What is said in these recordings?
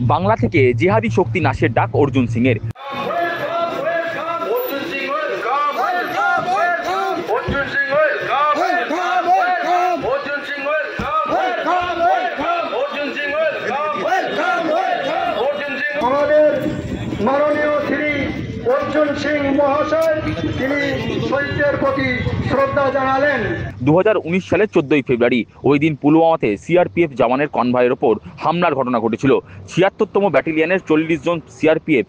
বাংলা থেকে জিহাদি শক্তি নাশের ডাক অর্জুন সিং এর। মাননীয় শ্রী অর্জুন সিং মহাশয় তিনি শহীদদের প্রতি শ্রদ্ধা জানালেন। 2019 সালের 14ই ফেব্রুয়ারি ওই দিন পুলওয়ামাতে সিআরপিএফ জওয়ানের কনভয়ের ওপর হামলার ঘটনা ঘটেছিল। 76তম ব্যাটালিয়নের 40 জন সিআরপিএফ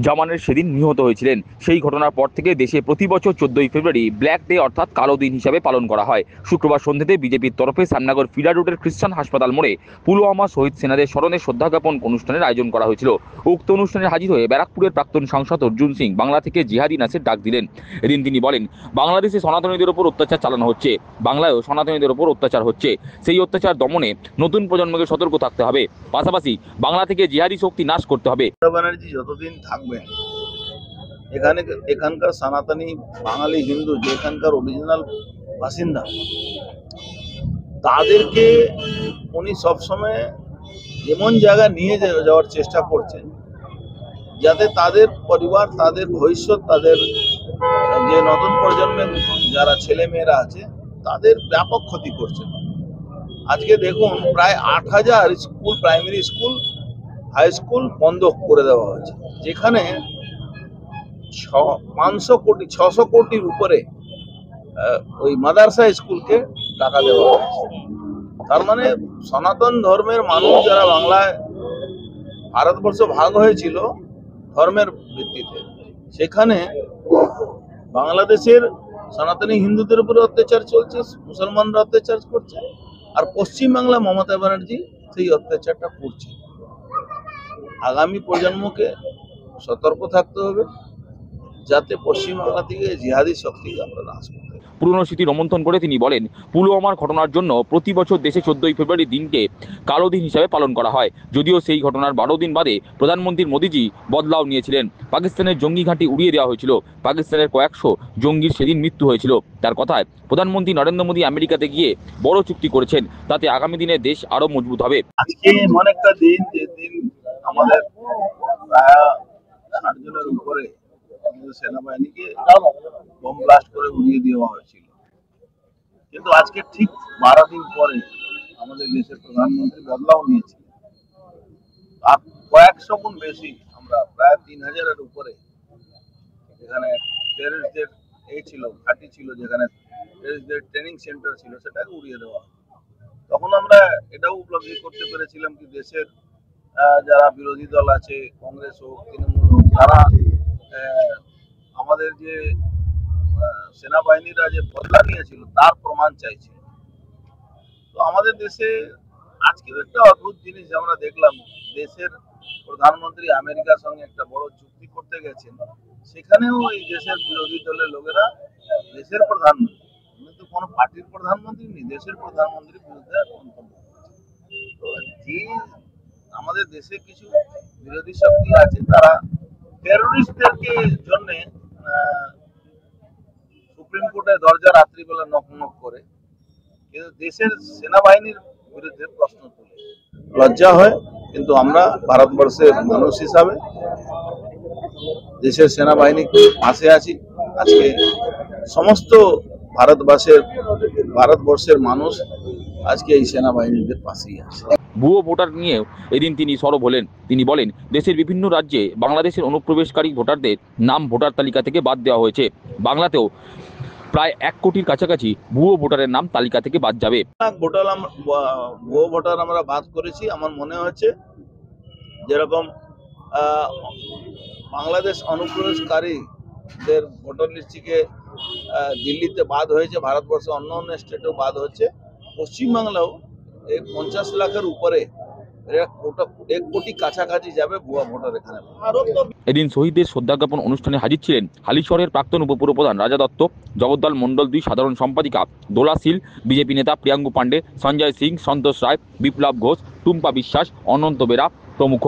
জওয়ানের সেদিন নিহত হয়েছিলেন। সেই ঘটনার পর থেকে দেশে প্রতি বছর 14ই ফেব্রুয়ারি ব্ল্যাক ডে অর্থাৎ কালো দিন হিসাবে পালন করা হয়। শুক্রবার সন্ধ্যাতে বিজেপির তরফে শ্যামনগর ফিডার রোডের খ্রিস্টান হাসপাতাল মোড়ে পুলওয়ামা শহীদ সেনাদের স্মরণে শ্রদ্ধা জ্ঞাপন অনুষ্ঠানের আয়োজন করা হয়েছিল। উক্ত অনুষ্ঠানে হাজির হয়ে ব্যারাকপুরের প্রাক্তন সাংসদ অর্জুন সিং বাংলা থেকে জিহাদি নাশের ডাক দিলেন। এদিন তিনি বলেন, বাংলাদেশে সনাতনীদের উপর অত্যাচার চালানো হচ্ছে, বাংলায়ও সনাতনীদের উপর অত্যাচার হচ্ছে। সেই অত্যাচার দমনে নতুন প্রজন্মকে সতর্ক থাকতে হবে, পাশাপাশি বাংলা থেকে জিহাদি শক্তি নাশ করতে হবে। ব্যানার্জি যতদিন থাকবেন এখানকার সনাতনী বাঙালি হিন্দু যে এখানকার অরিজিনাল বাসিন্দা তাদেরকে উনি সবসময় এমন জায়গায় নিয়ে যাওয়ার চেষ্টা করছেন যাতে তাদের পরিবার, তাদের ভবিষ্যৎ, তাদের যে নতুন প্রজন্মের যারা ছেলে মেয়েরা আছে তাদের ব্যাপক ক্ষতি করছেন। আজকে দেখুন প্রায় 8000 school, primary school, high school বন্ধ করে দেওয়া হয়েছে, যেখানে 600 কোটির উপরে ওই মাদ্রাসা স্কুলকে টাকা দেওয়া হয়েছে। তার মানে সনাতন ধর্মের মানুষ যারা বাংলায়, ভারতবর্ষ ভাগ হয়েছিল ধর্মের ভিত্তিতে, সেখানে বাংলাদেশের সনাতনী হিন্দুদের উপরে অত্যাচার চলছে, মুসলমানরা অত্যাচার করছে, আর পশ্চিমবাংলা মমতা ব্যানার্জি সেই অত্যাচারটা করছে। আগামী প্রজন্মকে সতর্ক থাকতে হবে যাতে পশ্চিমবাংলা থেকে জিহাদি শক্তিকে আমরা নাশ করতে। পুরনো স্মৃতি রোমন্থন করে তিনি বলেন, পুলওয়ামার ঘটনার জন্য প্রতি বছর দেশে 14ই ফেব্রুয়ারি দিনকে কালো দিন হিসাবে পালন করা হয়। যদিও সেই ঘটনার 12 দিন বাদে প্রধানমন্ত্রী মোদিজি বদলাও নিয়েছিলেন। পাকিস্তানের জঙ্গি ঘাঁটি উড়িয়ে দেওয়া হয়েছিল। পাকিস্তানের কয়েকশো জঙ্গির সেদিন মৃত্যু হয়েছিল। তার কথায় প্রধানমন্ত্রী নরেন্দ্র মোদী আমেরিকাতে গিয়ে বড় চুক্তি করেছেন, তাতে আগামী দিনে দেশ আরো মজবুত হবে। আজকে এমন একটা দিন, যে দিন আমাদের প্রায় 60 জনের উপরে সেনাবাহিনীকে বোম ব্লাস্ট করে উড়িয়ে দেওয়া হয়েছিল। কিন্তু আজকে ঠিক 12 দিন পরে আমাদের দেশের প্রধানমন্ত্রী বদলাও নিয়েছে। আর কয়েকশো গুণ বেশি, আমরা প্রায় 3000-এর উপরে এখানে টেররিস্টদের ঘাঁটি ছিল, যেখানে টেররিস্টদের ট্রেনিং সেন্টার ছিল, সেটাকে উড়িয়ে দেওয়া। তখন আমরা এটাও উপলব্ধি করতে পেরেছিলাম কি দেশের যারা বিরোধী দল আছে, কংগ্রেস হোক, তৃণমূল হোক, তারা আমাদের যে সেনাবাহিনীরা যে বদলা নিয়েছিল তার প্রমাণ চাইছিল। তো আমাদের দেশে আজকের একটা অদ্ভুত জিনিস আমরা দেখলাম, দেশের প্রধানমন্ত্রী আমেরিকার সঙ্গে একটা বড় চুক্তি করতে গেছেন, সেখানেও এই দেশের বিরোধী দলের লোকেরা দেশের প্রধানমন্ত্রী, কিন্তু কোনো পার্টির প্রধানমন্ত্রী নেই, দেশের প্রধানমন্ত্রীর বিরুদ্ধে মন্তব্য করছে। তো যে আমাদের দেশে কিছু বিরোধী শক্তি আছে, তারা টেররিস্টদেরকে জন্য সুপ্রিম কোর্টের দরজা রাত্রিবেলা নক নক করে, কিন্তু দেশের সেনাবাহিনীর বিরুদ্ধে প্রশ্ন তোলে। লজ্জা হয়, কিন্তু আমরা ভারতবর্ষের মানুষ হিসাবে দেশের সেনাবাহিনীর পাশে আছি। আজকে সমস্ত ভারতবর্ষের মানুষ আজকে এই সেনাবাহিনীদের পাশেই আছে। ভুয়ো ভোটার নিয়েও এদিন তিনি সরব হলেন। তিনি বলেন, দেশের বিভিন্ন রাজ্যে বাংলাদেশের অনুপ্রবেশকারী ভোটারদের নাম ভোটার তালিকা থেকে বাদ দেওয়া হয়েছে। বাংলাতেও প্রায় 1 কোটির কাছাকাছি ভুয়ো ভোটারের নাম তালিকা থেকে বাদ যাবে। ভুয়ো ভোটার আমরা বাদ করেছি। আমার মনে হচ্ছে যেরকম বাংলাদেশ অনুপ্রবেশকারীদের ভোটার লিস্ট থেকে দিল্লিতে বাদ হয়েছে, ভারতবর্ষে অন্য অন্য স্টেটেও বাদ হচ্ছে, পশ্চিমবাংলাও এই 50 লাখের উপরে 1 কোটি কাছাকাছি যাবে ভুয়া ভোটার এখানে। এদিন শহীদদের শ্রদ্ধা জ্ঞাপন অনুষ্ঠানে হাজির ছিলেন হালিশহরের প্রাক্তন উপপুরপ্রধান রাজা দত্ত, জগদ্দল মণ্ডল 2 সাধারণ সম্পাদিকা দোলা শীল, বিজেপি নেতা প্রিয়াঙ্গু পাণ্ডে, সঞ্জয় সিং, সন্তোষ রায়, বিপ্লব ঘোষ, টুম্পা বিশ্বাস, অনন্ত বেরা প্রমুখ।